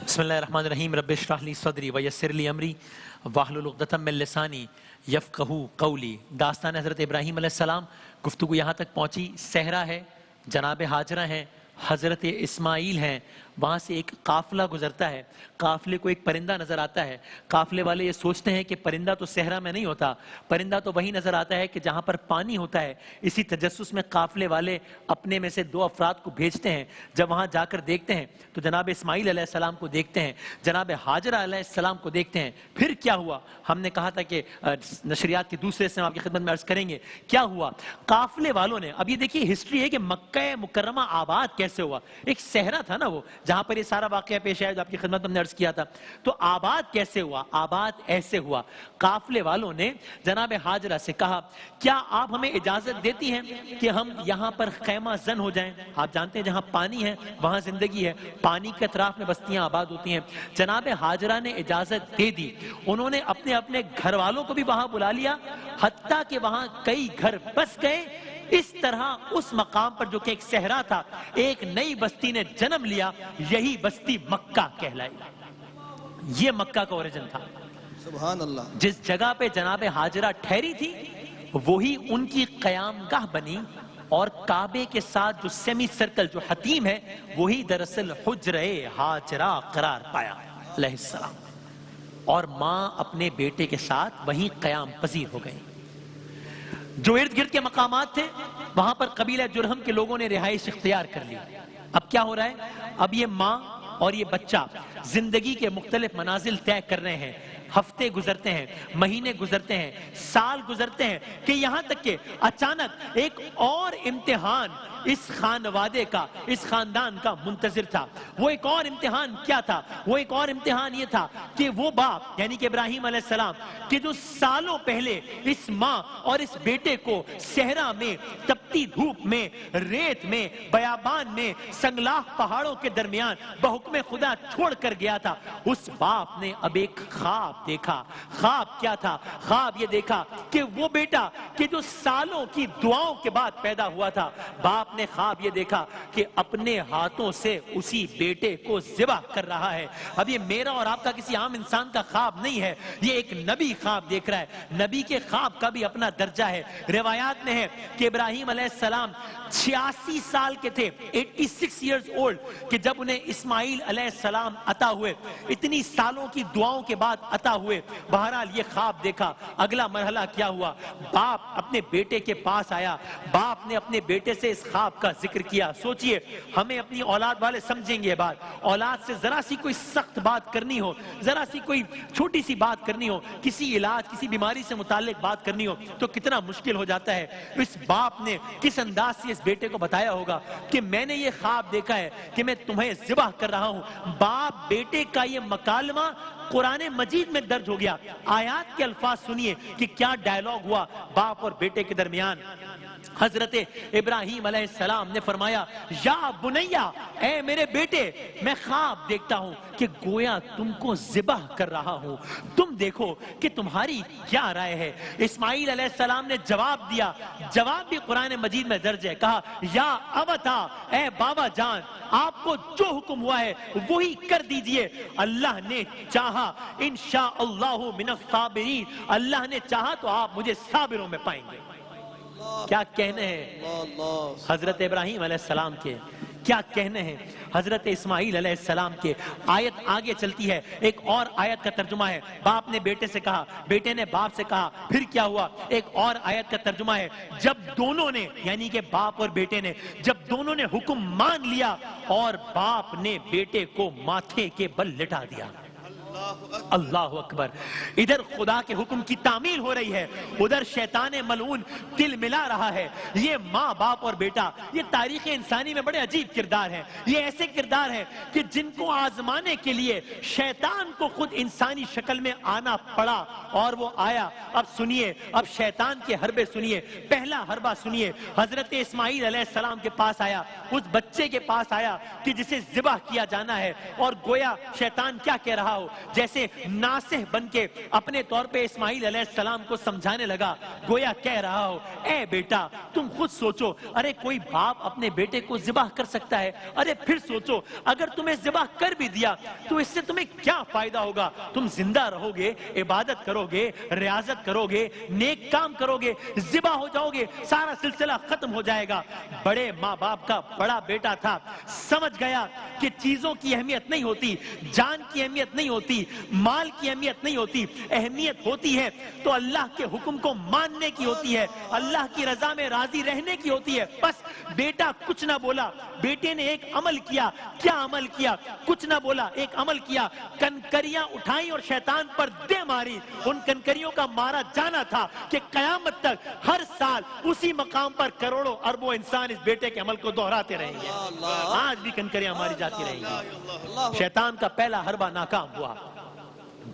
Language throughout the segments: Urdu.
بسم اللہ الرحمن الرحیم رب اشرح لی صدری ویسر لی امری واحلل عقدۃ من لسانی یفقہوا قولی۔ داستان حضرت ابراہیم علیہ السلام، گفتگو یہاں تک پہنچی۔ صحرا ہے، جناب ہاجرہ ہیں، حضرت اسماعیل ہیں، وہاں سے ایک قافلہ گزرتا ہے۔ قافلے کو ایک پرندہ نظر آتا ہے۔ قافلے والے یہ سوچتے ہیں کہ پرندہ تو صحرا میں نہیں ہوتا، پرندہ تو وہی نظر آتا ہے کہ جہاں پر پانی ہوتا ہے۔ اسی تجسس میں قافلے والے اپنے میں سے 2 افراد کو بھیجتے ہیں۔ جب وہاں جا کر دیکھتے ہیں تو جناب اسماعیل علیہ السلام کو دیکھتے ہیں، جناب ہاجرہ علیہ السلام کو دیکھتے ہیں۔ پھر کیا ہوا؟ ہم نے کہا تھا کہ نشریات کے دوسرے سے ہم آپ کی خدمت میں عرض کریں گے کیا ہوا۔ قافلے والوں نے، اب یہ دیکھیے ہسٹری ہے کہ مکہ مکرمہ آباد کیسے ہوا۔ ایک صحرا تھا نا وہ، جہاں پر یہ سارا واقعہ پیش آیا جو آپ کی خدمت میں ہم نے عرض کیا تھا۔ تو آباد کیسے ہوا؟ آباد ایسے ہوا، قافلے والوں نے جناب ہاجرہ سے کہا کیا آپ ہمیں اجازت دیتی ہیں کہ ہم یہاں پر خیمہ زن ہو جائیں؟ آپ جانتے ہیں جہاں پانی ہے وہاں زندگی ہے، پانی کے اطراف میں بستیاں آباد ہوتی ہیں۔ جناب ہاجرہ نے اجازت دے دی۔ انہوں نے اپنے اپنے گھر والوں کو بھی وہاں بلا لیا، حتیٰ کہ وہاں کئی گھر بس گئے۔ اس طرح اس مقام پر جو کہ ایک صحرا تھا، ایک نئی بستی نے جنم لیا، یہی بستی مکہ کہلائی۔ یہ مکہ کا اوریجن تھا۔ سبحان اللہ۔ جس جگہ پہ جناب ہاجرہ ٹھہری تھی وہی ان کی قیام گاہ بنی، اور کعبے کے ساتھ جو سیمی سرکل جو حتیم ہے وہی دراصل حجرہ ہاجرہ قرار پایا علیہ السلام، اور ماں اپنے بیٹے کے ساتھ وہیں قیام پذیر ہو گئی۔ جو ارد گرد کے مقامات تھے وہاں پر قبیلہ جرہم کے لوگوں نے رہائش اختیار کر لی۔ اب کیا ہو رہا ہے؟ اب یہ ماں اور یہ بچہ زندگی کے مختلف منازل طے کر رہے ہیں۔ ہفتے گزرتے ہیں، مہینے گزرتے ہیں، سال گزرتے ہیں، کہ یہاں تک کہ اچانک ایک اور امتحان اس خانوادے کا، اس خاندان کا منتظر تھا۔ وہ ایک اور امتحان کیا تھا؟ وہ ایک اور امتحان یہ تھا کہ وہ باپ یعنی کہ ابراہیم علیہ السلام کہ جو سالوں پہلے اس ماں اور اس بیٹے کو صحرا میں، تپتی دھوپ میں، ریت میں، بیابان میں، سنگلاخ پہاڑوں کے درمیان بحکم خدا چھوڑ کر گیا تھا، اس باپ نے اب ایک خواب دیکھا۔ خواب کیا تھا؟ خواب یہ دیکھا کہ وہ بیٹا کہ جو سالوں کی دعاؤں کے بعد پیدا ہوا تھا، باپ نے خواب یہ دیکھا کہ اپنے ہاتھوں سے اسی بیٹے کو ذبح کر رہا ہے۔ اب یہ میرا اور آپ کا کسی عام انسان کا خواب نہیں ہے، یہ ایک نبی خواب دیکھ رہا ہے۔ نبی کے خواب کا بھی اپنا درجہ ہے۔ روایات میں ہے کہ ابراہیم علیہ السلام 86 سال کے تھے، 86 ایئرز اولڈ، کہ جب انہیں اسماعیل علیہ السلام عطا ہوئے، اتنی سالوں کی دعاؤں کے بعد عطا ہوئے۔ بہرحال یہ خواب دیکھا۔ اگلا مرحلہ کیا ہوا؟ باپ اپنے بیٹے کے پاس آیا، باپ نے اپنے بیٹے سے اس خواب کا ذکر کیا۔ سوچئے ہمیں اپنی اولاد والے سمجھیں گے بات، اولاد سے ذرا سی کوئی سخت بات کرنی ہو، ذرا سی کوئی چھوٹی سی بات کرنی ہو، کسی علاج، کسی بیماری سے متعلق بات کرنی ہو تو کتنا مشکل ہو جاتا ہے۔ اس باپ نے کس انداز سے اس بیٹے کو بتایا ہوگا کہ میں نے یہ خواب دیکھا ہے کہ میں تمہیں ذبح کر رہا ہوں۔ باپ بیٹے کا یہ مکالمہ قرآن مجید میں درج ہو گیا۔ آیات کے الفاظ سنیے کہ کیا ڈائیلاگ ہوا باپ اور بیٹے کے درمیان۔ حضرت ابراہیم علیہ السلام نے فرمایا یا بنیا، اے میرے بیٹے، میں خواب دیکھتا ہوں کہ گویا تم کو ذبح کر رہا ہوں، تم دیکھو کہ تمہاری کیا رائے ہے۔ اسماعیل علیہ السلام نے جواب دیا، جواب بھی قرآن مجید میں درج ہے، کہا یا ابتا، اے بابا جان، آپ کو جو حکم ہوا ہے وہی کر دیجئے۔ اللہ نے چاہا انشاءاللہ من الصابرین، اللہ نے چاہا تو آپ مجھے صابروں میں پائیں گے۔ کیا کہنے ہیں حضرت ابراہیم علیہ السلام کے، کیا کہنے ہیں حضرت اسماعیل علیہ السلام کے۔ آیت آگے چلتی ہے، ایک اور آیت کا ترجمہ ہے، باپ نے بیٹے سے کہا، بیٹے نے باپ سے کہا، پھر کیا ہوا؟ ایک اور آیت کا ترجمہ ہے، جب دونوں نے یعنی کہ باپ اور بیٹے نے، جب دونوں نے حکم مان لیا اور باپ نے بیٹے کو ماتھے کے بل لٹا دیا۔ اللہ اکبر۔ ادھر خدا کے حکم کی تعمیل ہو رہی ہے، ادھر شیطان ملعون دل ملا رہا ہے۔ یہ ماں باپ اور بیٹا، یہ تاریخ انسانی میں بڑے عجیب کردار ہیں۔ یہ ایسے کردار ہیں کہ جن کو آزمانے کے لیے شیطان کو خود انسانی شکل میں آنا پڑا، اور وہ آیا۔ اب سنیے، اب شیطان کے حربے سنیے۔ پہلا حربہ سنیے، حضرت اسماعیل علیہ السلام کے پاس آیا، اس بچے کے پاس آیا کہ جسے ذبح کیا جانا ہے، اور گویا شیطان کیا کہہ رہا ہو جیسے ناصح بن کے اپنے طور پہ اسماعیل علیہ السلام کو سمجھانے لگا، گویا کہہ رہا ہو اے بیٹا تم خود سوچو، ارے کوئی باپ اپنے بیٹے کو ذبح کر سکتا ہے؟ ارے پھر سوچو اگر تمہیں ذبح کر بھی دیا تو اس سے تمہیں کیا فائدہ ہوگا؟ تم زندہ رہو گے، عبادت کرو گے، ریاضت کرو گے، نیک کام کرو گے، ذبح ہو جاؤ گے، سارا سلسلہ ختم ہو جائے گا۔ بڑے ماں باپ کا بڑا بیٹا تھا، سمجھ گیا کہ چیزوں کی اہمیت نہیں ہوتی، جان کی اہمیت نہیں ہوتی، مال کی اہمیت نہیں ہوتی، اہمیت ہوتی ہے تو اللہ کے حکم کو ماننے کی ہوتی ہے، اللہ کی رضا میں راضی رہنے کی ہوتی ہے۔ بس بیٹا کچھ نہ بولا، بیٹے نے ایک عمل کیا۔ کیا عمل کیا؟ کچھ نہ بولا، ایک عمل کیا، کنکریاں اٹھائیں اور شیطان پر دے ماری۔ ان کنکریوں کا مارا جانا تھا کہ قیامت تک ہر سال اسی مقام پر کروڑوں اربوں انسان اس بیٹے کے عمل کو دہراتے رہیں گے، آج بھی کنکریاں ماری جاتی رہیں گی۔ شیطان کا پہلا حربہ ناکام ہوا۔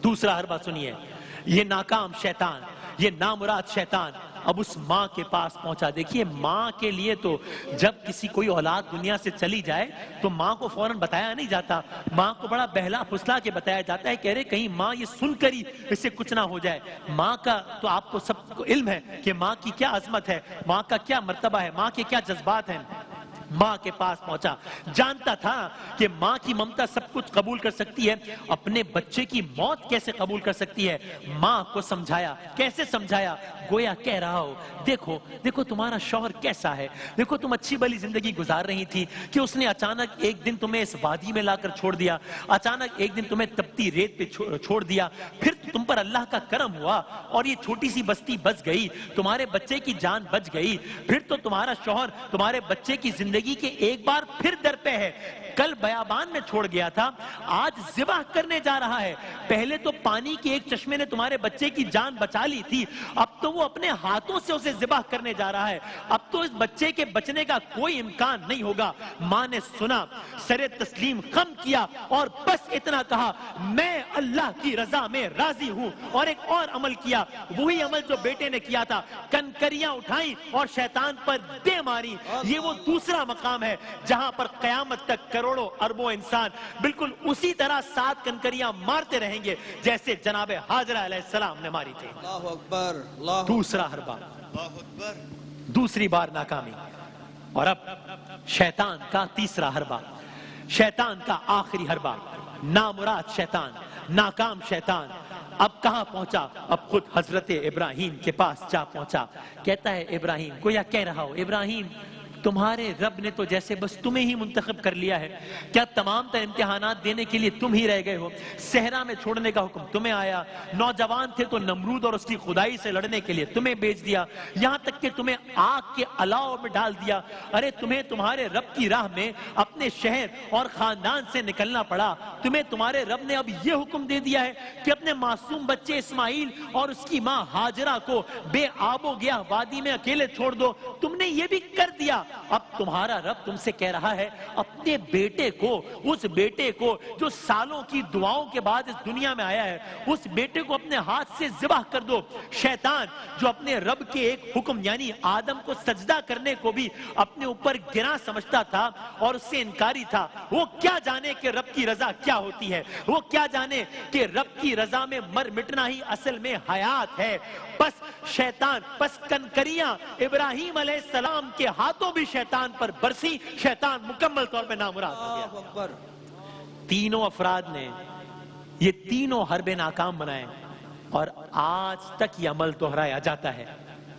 دوسرا حربہ سنیے، یہ ناکام شیطان، یہ نامراد شیطان اب اس ماں کے پاس پہنچا۔ دیکھیے ماں کے لیے تو جب کسی کوئی اولاد دنیا سے چلی جائے تو ماں کو فوراً بتایا نہیں جاتا، ماں کو بڑا بہلا پھسلا کے بتایا جاتا ہے کہ ارے کہیں ماں یہ سن کر ہی اسے کچھ نہ ہو جائے۔ ماں کا تو آپ کو سب کو علم ہے کہ ماں کی کیا عظمت ہے، ماں کا کیا مرتبہ ہے، ماں کے کیا جذبات ہیں۔ ماں کے پاس پہنچا، جانتا تھا کہ ماں کی ممتا سب کچھ قبول کر سکتی ہے، اپنے بچے کی موت کیسے قبول کر سکتی ہے۔ ماں کو سمجھایا، کیسے سمجھایا؟ گویا کہہ رہا ہو دیکھو دیکھو تمہارا شوہر کیسا ہے، دیکھو تم اچھی بلی زندگی گزار رہی تھی کہ اس نے اچانک ایک دن تمہیں اس وادی میں لا کر چھوڑ دیا، اچانک ایک دن تمہیں تپتی ریت پہ چھوڑ دیا، پھر تم پر اللہ کا کرم ہوا اور یہ چھوٹی سی بستی بچ گئی، تمہارے بچے کی جان بچ گئی، پھر تو تمہارا شوہر تمہارے بچے کی زندگی کے ایک بار پھر در پہ ہے۔ کل بیابان میں چھوڑ گیا تھا، آج ذبح کرنے جا رہا ہے۔ پہلے تو پانی کے ایک چشمے نے تمہارے بچے کی جان بچا لی تھی، اب تو وہ اپنے ہاتھوں سے اسے ذبح کرنے جا رہا ہے، اب تو اس بچے کے بچنے کا کوئی امکان نہیں ہوگا۔ ماں نے سنا، سر تسلیم خم کیا اور بس اتنا کہا میں اللہ کی رضا میں راضی ہوں، اور ایک اور عمل کیا، وہی عمل جو بیٹے نے کیا تھا، کنکریاں اٹھائیں اور شیطان پر دے ماری۔ یہ وہ دوسرا مقام ہے جہاں پر قیامت تک کروڑوں اربوں انسان بالکل اسی طرح 7 کنکریاں مارتے رہیں گے جیسے جناب حاجرہ علیہ السلام نے ماری تھی۔ اللہ اکبر، اللہ دوسرا حربہ، اللہ اکبر، دوسری بار ناکامی، اور اب شیطان کا تیسرا حربہ، شیطان کا آخری حربہ، نامراد شیطان، ناکام شیطان اب کہاں پہنچا؟ اب خود حضرت ابراہیم کے پاس جا پہنچا۔ کہتا ہے ابراہیم کو، یا کہہ رہا ہو ابراہیم تمہارے رب نے تو جیسے بس تمہیں ہی منتخب کر لیا ہے، کیا تمام تر امتحانات دینے کے لیے تم ہی رہ گئے ہو؟ صحرا میں چھوڑنے کا حکم تمہیں آیا، نوجوان تھے تو نمرود اور اس کی خدائی سے لڑنے کے لیے تمہیں بھیج دیا، یہاں تک کہ تمہیں آگ کے الاؤ میں ڈال دیا۔ ارے تمہیں تمہارے رب کی راہ میں اپنے شہر اور خاندان سے نکلنا پڑا، تمہیں تمہارے رب نے اب یہ حکم دے دیا ہے کہ اپنے معصوم بچے اسماعیل اور اس کی ماں ہاجرہ کو بے آب و گیا وادی میں اکیلے چھوڑ دو، تم نے یہ بھی کر دیا۔ اب تمہارا رب تم سے کہہ رہا ہے اپنے بیٹے کو، اس بیٹے کو جو سالوں کی دعاؤں کے بعد اس دنیا میں آیا ہے، اس بیٹے کو اپنے ہاتھ سے ذبح کر دو۔ شیطان جو اپنے رب کے ایک حکم یعنی آدم کو سجدہ کرنے کو بھی اپنے اوپر گراں سمجھتا تھا اور اس سے انکاری تھا، وہ کیا جانے کہ رب کی رضا کیا ہوتی ہے، وہ کیا جانے کہ رب کی رضا میں مر مٹنا ہی اصل میں حیات ہے۔ بس شیطان، بس کنکریاں ابراہیم علیہ السلام کے ہاتھوں بھی شیطان پر برسی، شیطان مکمل طور پہ نامراد ہو گیا۔ اللہ اکبر۔ تینوں افراد نے یہ تینوں حربے ناکام بنائے اور آج تک یہ عمل دہرایا جاتا ہے،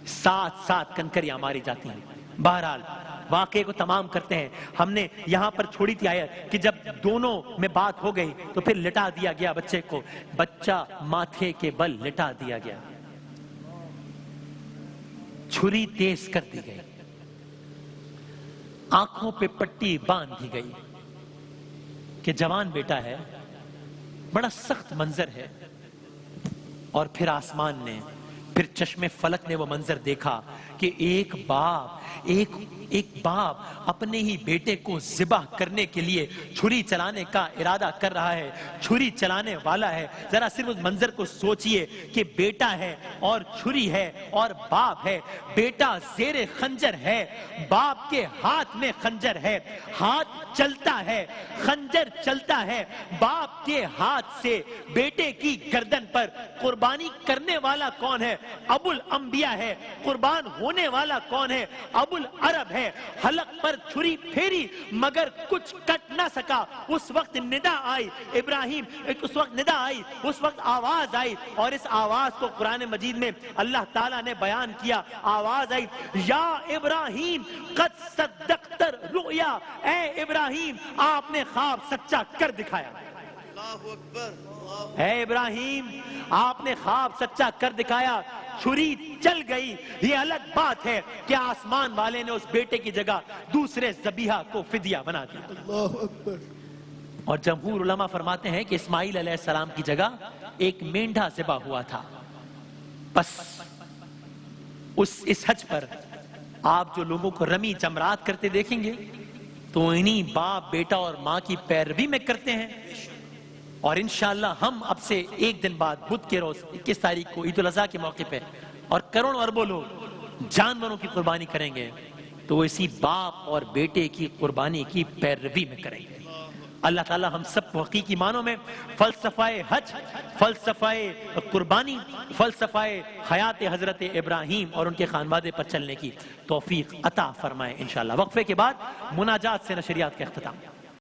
7 کنکریاں ماری جاتی ہیں۔ بہرحال واقعے کو تمام کرتے ہیں۔ ہم نے یہاں پر چھوڑی تھی آیت کہ جب دونوں میں بات ہو گئی تو پھر لٹا دیا گیا بچے کو، بچہ ماتھے کے بل لٹا دیا گیا، چھری تیز کر دی گئی، آنکھوں پہ پٹی باندھ دی گئی کہ جوان بیٹا ہے، بڑا سخت منظر ہے۔ اور پھر آسمان نے، پھر چشم فلک نے وہ منظر دیکھا کہ ایک باپ اپنے ہی بیٹے کو ذبح کرنے کے لیے چھری چلانے کا ارادہ کر رہا ہے، چھری چلانے والا ہے. ذرا صرف اس منظر کو سوچئے کہ بیٹا ہے اور چھری ہے اور باپ ہے. بیٹا زیر خنجر ہے، باپ کے ہاتھ میں خنجر ہے، ہاتھ چلتا ہے، خنجر چلتا ہے. باپ کے ہاتھ سے بیٹے کی گردن پر قربانی کرنے والا کون ہے؟ ابو الانبیاء ہے. قربان ہونے والا کون ہے؟ ابو العرب ہے. حلق پر چھری پھیری مگر کچھ کٹ نہ سکا. اس وقت ندا آئی ابراہیم، اس وقت ندا آئی، اس وقت آواز آئی، اور اس آواز کو قرآن مجید میں اللہ تعالیٰ نے بیان کیا. آواز آئی، یا ابراہیم قد صدقت الرؤیا، اے ابراہیم آپ نے خواب سچا کر دکھایا. اللہ اکبر. اے ابراہیم آپ نے خواب سچا کر دکھایا. چھری چل گئی. یہ الگ بات ہے کہ آسمان والے نے اس بیٹے کی جگہ دوسرے ذبیحہ کو فدیہ بنا دیا. اللہ اکبر. اور جمہور علماء فرماتے ہیں کہ اسماعیل علیہ السلام کی جگہ ایک مینڈھا ذبح ہوا تھا. بس اس حج پر آپ جو لوگوں کو رمی جمرات کرتے دیکھیں گے تو انہی باپ بیٹا اور ماں کی پیروی میں کرتے ہیں. اور انشاءاللہ ہم اب سے ایک دن بعد بدھ کے روز 21 تاریخ کو عید الاضحیٰ کے موقع پہ اور کروڑوں اربوں لوگ جانوروں کی قربانی کریں گے تو وہ اسی باپ اور بیٹے کی قربانی کی پیروی میں کریں گے. اللہ تعالی ہم سب کو حقیقی معنوں میں فلسفہ حج، فلسفہ قربانی، فلسفہ حیات حضرت ابراہیم اور ان کے خانوادے پر چلنے کی توفیق عطا فرمائے انشاءاللہ. وقفے کے بعد مناجات سے نشریات کا اختتام.